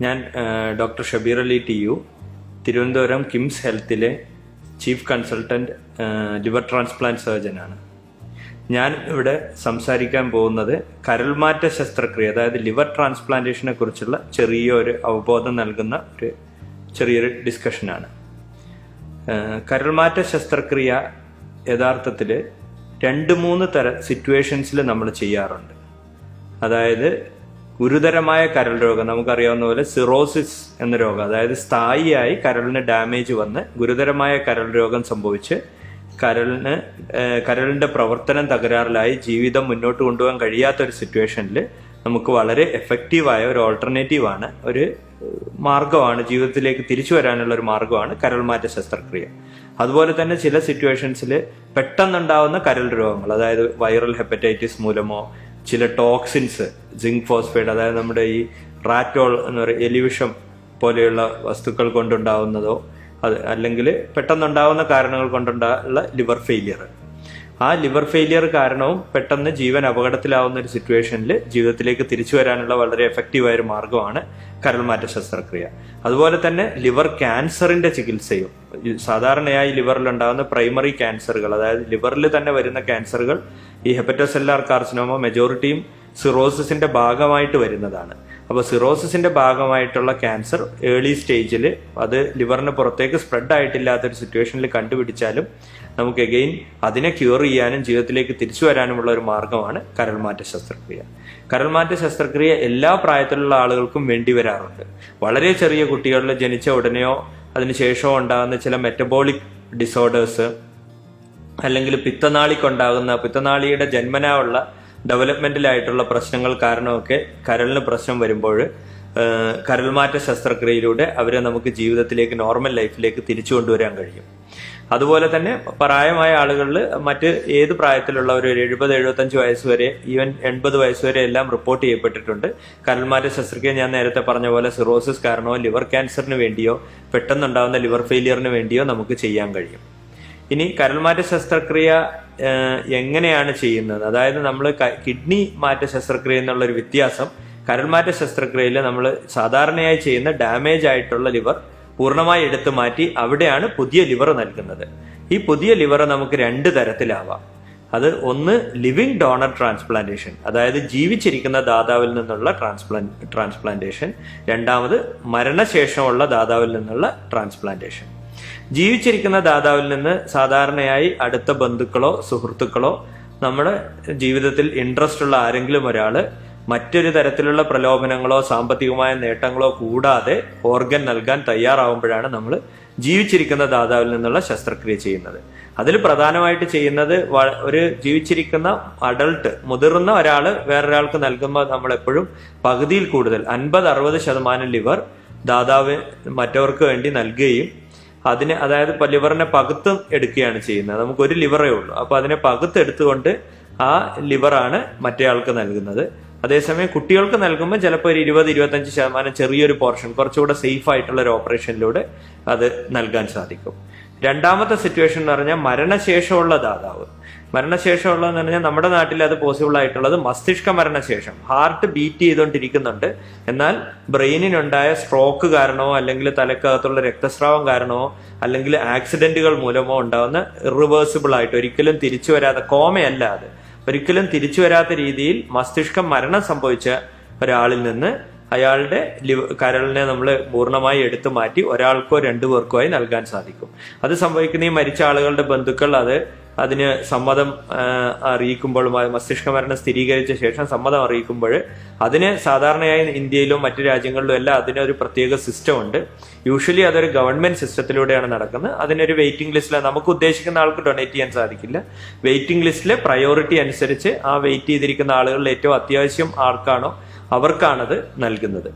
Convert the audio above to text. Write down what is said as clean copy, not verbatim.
ഞാൻ doctor Shabeer Ali T U, Thiruvananthapuram KIMS ഹെൽത്തിലെ chief consultant liver transplant സർജനാണ്. ഞാൻ ഇവിടെ സംസാരിക്കാൻ പോകുന്നത് കരൾമാറ്റ ശസ്ത്രക്രിയ, അതായത് ലിവർ ട്രാൻസ്പ്ലാന്റേഷനെ കുറിച്ചുള്ള ചെറിയൊരു അവബോധം നൽകുന്ന ഒരു ചെറിയൊരു ഡിസ്കഷനാണ്. കരൾമാറ്റ ശസ്ത്രക്രിയ യഥാർത്ഥത്തിൽ 2-3 തരം സിറ്റുവേഷൻസിൽ നമ്മൾ ചെയ്യാറുണ്ട്. അതായത് ഗുരുതരമായ കരൾ രോഗം, നമുക്കറിയാവുന്ന പോലെ സിറോസിസ് എന്ന രോഗം, അതായത് സ്ഥായിയായി കരളിന് ഡാമേജ് വന്ന് ഗുരുതരമായ കരൾ രോഗം സംഭവിച്ച് കരളിന്റെ പ്രവർത്തനം തകരാറിലായി ജീവിതം മുന്നോട്ട് കൊണ്ടുപോകാൻ കഴിയാത്തൊരു സിറ്റുവേഷനിൽ നമുക്ക് വളരെ എഫക്റ്റീവായ ഒരു ഓൾട്ടർനേറ്റീവാണ്, ഒരു മാർഗമാണ്, ജീവിതത്തിലേക്ക് തിരിച്ചു വരാനുള്ള ഒരു മാർഗമാണ് കരൾമാറ്റ ശസ്ത്രക്രിയ. അതുപോലെ തന്നെ ചില സിറ്റുവേഷൻസിൽ പെട്ടെന്നുണ്ടാവുന്ന കരൾ രോഗങ്ങൾ, അതായത് വൈറൽ ഹെപ്പറ്റൈറ്റിസ് മൂലമോ ചില ടോക്സിൻസ്, സിങ്ക് ഫോസ്ഫേറ്റ്, അതായത് നമ്മുടെ ഈ റാറ്റോൾ എന്ന് പറയുന്ന എലിവിഷം പോലെയുള്ള വസ്തുക്കൾ കൊണ്ടുണ്ടാവുന്നതോ അല്ലെങ്കിൽ പെട്ടെന്നുണ്ടാവുന്ന കാരണങ്ങൾ കൊണ്ടുള്ള ലിവർ ഫെയിലിയർ. ആ ലിവർ ഫെയിലിയർ കാരണവും പെട്ടെന്ന് ജീവൻ അപകടത്തിലാവുന്ന ഒരു സിറ്റുവേഷനിൽ ജീവിതത്തിലേക്ക് തിരിച്ചു വരാനുള്ള വളരെ എഫക്റ്റീവായ ഒരു മാർഗമാണ് കരൾമാറ്റ ശസ്ത്രക്രിയ. അതുപോലെ തന്നെ ലിവർ ക്യാൻസറിന്റെ ചികിത്സയും, സാധാരണയായി ലിവറിൽ ഉണ്ടാകുന്ന പ്രൈമറി ക്യാൻസറുകൾ, അതായത് ലിവറിൽ തന്നെ വരുന്ന ക്യാൻസറുകൾ, ഈ ഹെപ്പറ്റോസെല്ലാർ കാർസിനോമ മെജോറിറ്റിയും സിറോസിസിന്റെ ഭാഗമായിട്ട് വരുന്നതാണ്. അപ്പോൾ സിറോസിസിന്റെ ഭാഗമായിട്ടുള്ള ക്യാൻസർ ഏർലി സ്റ്റേജിൽ അത് ലിവറിന് പുറത്തേക്ക് സ്പ്രെഡ് ആയിട്ടില്ലാത്തൊരു സിറ്റുവേഷനിൽ കണ്ടുപിടിച്ചാലും നമുക്ക് എഗെയിൻ അതിനെ ക്യൂർ ചെയ്യാനും ജീവിതത്തിലേക്ക് തിരിച്ചു വരാനുമുള്ള ഒരു മാർഗമാണ് കരൾമാറ്റ ശസ്ത്രക്രിയ. കരൾമാറ്റ ശസ്ത്രക്രിയ എല്ലാ പ്രായത്തിലുള്ള ആളുകൾക്കും വേണ്ടി വരാറുണ്ട്. വളരെ ചെറിയ കുട്ടികളിൽ ജനിച്ച ഉടനെയോ അതിനുശേഷമോ ഉണ്ടാകുന്ന ചില മെറ്റബോളിക് ഡിസോർഡേഴ്സ്, അല്ലെങ്കിൽ പിത്തനാളിയുടെ ജന്മനാ ഉള്ള ഡെവലപ്മെന്റിലായിട്ടുള്ള പ്രശ്നങ്ങൾ കാരണമൊക്കെ കരളിന് പ്രശ്നം വരുമ്പോൾ കരൾമാറ്റ ശസ്ത്രക്രിയയിലൂടെ അവരെ നമുക്ക് ജീവിതത്തിലേക്ക്, നോർമൽ ലൈഫിലേക്ക് തിരിച്ചു കൊണ്ടുവരാൻ കഴിയും. അതുപോലെ തന്നെ പ്രായമായ ആളുകളിൽ മറ്റ് ഏത് പ്രായത്തിലുള്ളവർ 70-75 വയസ്സ് വരെ, ഈവൻ 80 വയസ്സ് വരെ എല്ലാം റിപ്പോർട്ട് ചെയ്യപ്പെട്ടിട്ടുണ്ട്. കരൾമാറ്റ ശസ്ത്രക്രിയ ഞാൻ നേരത്തെ പറഞ്ഞ പോലെ സിറോസിസ് കാരണമോ ലിവർ ക്യാൻസറിന് വേണ്ടിയോ പെട്ടെന്നുണ്ടാകുന്ന ലിവർ ഫെയിലിയറിന് വേണ്ടിയോ നമുക്ക് ചെയ്യാൻ കഴിയും. ഇനി കരൾമാറ്റ ശസ്ത്രക്രിയ എങ്ങനെയാണ് ചെയ്യുന്നത്, അതായത് നമ്മൾ കിഡ്നി മാറ്റ ശസ്ത്രക്രിയ എന്നുള്ളൊരു വ്യത്യാസം, കരൾമാറ്റ ശസ്ത്രക്രിയയിൽ നമ്മൾ സാധാരണയായി ചെയ്യുന്ന ഡാമേജ് ആയിട്ടുള്ള ലിവർ പൂർണ്ണമായി എടുത്തു മാറ്റി അവിടെയാണ് പുതിയ ലിവർ നൽകുന്നത്. ഈ പുതിയ ലിവർ നമുക്ക് 2 തരത്തിലാവാം. അത് ഒന്ന് ലിവിങ് ഡോണർ ട്രാൻസ്പ്ലാന്റേഷൻ, അതായത് ജീവിച്ചിരിക്കുന്ന ദാതാവിൽ നിന്നുള്ള ട്രാൻസ്പ്ലാന്റേഷൻ. രണ്ടാമത് മരണശേഷമുള്ള ദാതാവിൽ നിന്നുള്ള ട്രാൻസ്പ്ലാന്റേഷൻ. ജീവിച്ചിരിക്കുന്ന ദാതാവിൽ നിന്ന് സാധാരണയായി അടുത്ത ബന്ധുക്കളോ സുഹൃത്തുക്കളോ നമ്മുടെ ജീവിതത്തിൽ ഇൻട്രസ്റ്റ് ഉള്ള ആരെങ്കിലും ഒരാള് മറ്റൊരു തരത്തിലുള്ള പ്രലോഭനങ്ങളോ സാമ്പത്തികമായ നേട്ടങ്ങളോ കൂടാതെ ഓർഗൻ നൽകാൻ തയ്യാറാവുമ്പോഴാണ് നമ്മൾ ജീവിച്ചിരിക്കുന്ന ദാതാവിൽ നിന്നുള്ള ശസ്ത്രക്രിയ ചെയ്യുന്നത്. അതിൽ പ്രധാനമായിട്ട് ചെയ്യുന്നത്, ഒരു ജീവിച്ചിരിക്കുന്ന അഡൾട്ട്, മുതിർന്ന ഒരാള് വേറൊരാൾക്ക് നൽകുമ്പോൾ നമ്മൾ എപ്പോഴും പകുതിയിൽ കൂടുതൽ 50-60% ലിവർ ദാതാവ് മറ്റവർക്ക് വേണ്ടി നൽകുകയും അതായത് ലിവറിനെ പകുത്ത് എടുക്കുകയാണ് ചെയ്യുന്നത്. നമുക്ക് ഒരു ലിവറേ ഉള്ളൂ, അപ്പൊ അതിനെ പകുത്തെടുത്തുകൊണ്ട് ആ ലിവറാണ് മറ്റേയാൾക്ക് നൽകുന്നത്. അതേസമയം കുട്ടികൾക്ക് നൽകുമ്പോൾ ചിലപ്പോൾ ഒരു 20-25% ചെറിയൊരു പോർഷൻ, കുറച്ചുകൂടെ സേഫ് ആയിട്ടുള്ള ഒരു ഓപ്പറേഷനിലൂടെ അത് നൽകാൻ സാധിക്കും. രണ്ടാമത്തെ സിറ്റുവേഷൻ എന്ന് പറഞ്ഞാൽ മരണശേഷമുള്ള ദാതാവ്. മരണശേഷമുള്ളതെന്ന് പറഞ്ഞാൽ നമ്മുടെ നാട്ടിൽ അത് പോസിബിൾ ആയിട്ടുള്ളത് മസ്തിഷ്ക മരണശേഷം, ഹാർട്ട് ബീറ്റ് ചെയ്തുകൊണ്ടിരിക്കുന്നുണ്ട്, എന്നാൽ ബ്രെയിനിനുണ്ടായ സ്ട്രോക്ക് കാരണമോ അല്ലെങ്കിൽ തലക്കകത്തുള്ള രക്തസ്രാവം കാരണമോ അല്ലെങ്കിൽ ആക്സിഡന്റുകൾ മൂലമോ ഉണ്ടാകുന്ന ഇറിവേഴ്സിബിൾ ആയിട്ട് ഒരിക്കലും തിരിച്ചു വരാത്ത, കോമയല്ല അത്, ഒരിക്കലും തിരിച്ചു വരാത്ത രീതിയിൽ മസ്തിഷ്കം മരണം സംഭവിച്ച ഒരാളിൽ നിന്ന് അയാളുടെ കരളിനെ നമ്മൾ പൂർണ്ണമായി എടുത്തു മാറ്റി ഒരാൾക്കോ 2 പേർക്കോ ആയി നൽകാൻ സാധിക്കും. അത് സംഭവിക്കുന്ന ഈ മരിച്ച ആളുകളുടെ ബന്ധുക്കൾ അതിന് സമ്മതം അറിയിക്കുമ്പോൾ, മസ്തിഷ്ക മരണം സ്ഥിരീകരിച്ച ശേഷം സമ്മതം അറിയിക്കുമ്പോൾ, അതിന് സാധാരണയായി ഇന്ത്യയിലും മറ്റു രാജ്യങ്ങളിലും എല്ലാം അതിനൊരു പ്രത്യേക സിസ്റ്റം ഉണ്ട്. യൂഷ്വലി അതൊരു ഗവൺമെന്റ് സിസ്റ്റത്തിലൂടെയാണ് നടക്കുന്നത്. അതിനൊരു വെയിറ്റിംഗ് ലിസ്റ്റിൽ, നമുക്ക് ഉദ്ദേശിക്കുന്ന ആൾക്ക് ഡൊണേറ്റ് ചെയ്യാൻ സാധിക്കില്ല. വെയിറ്റിംഗ് ലിസ്റ്റിലെ പ്രയോറിറ്റി അനുസരിച്ച് ആ വെയിറ്റ് ചെയ്തിരിക്കുന്ന ആളുകളിൽ ഏറ്റവും അത്യാവശ്യം ആർക്കാണോ അവർക്കാണത് നൽകുന്നത്.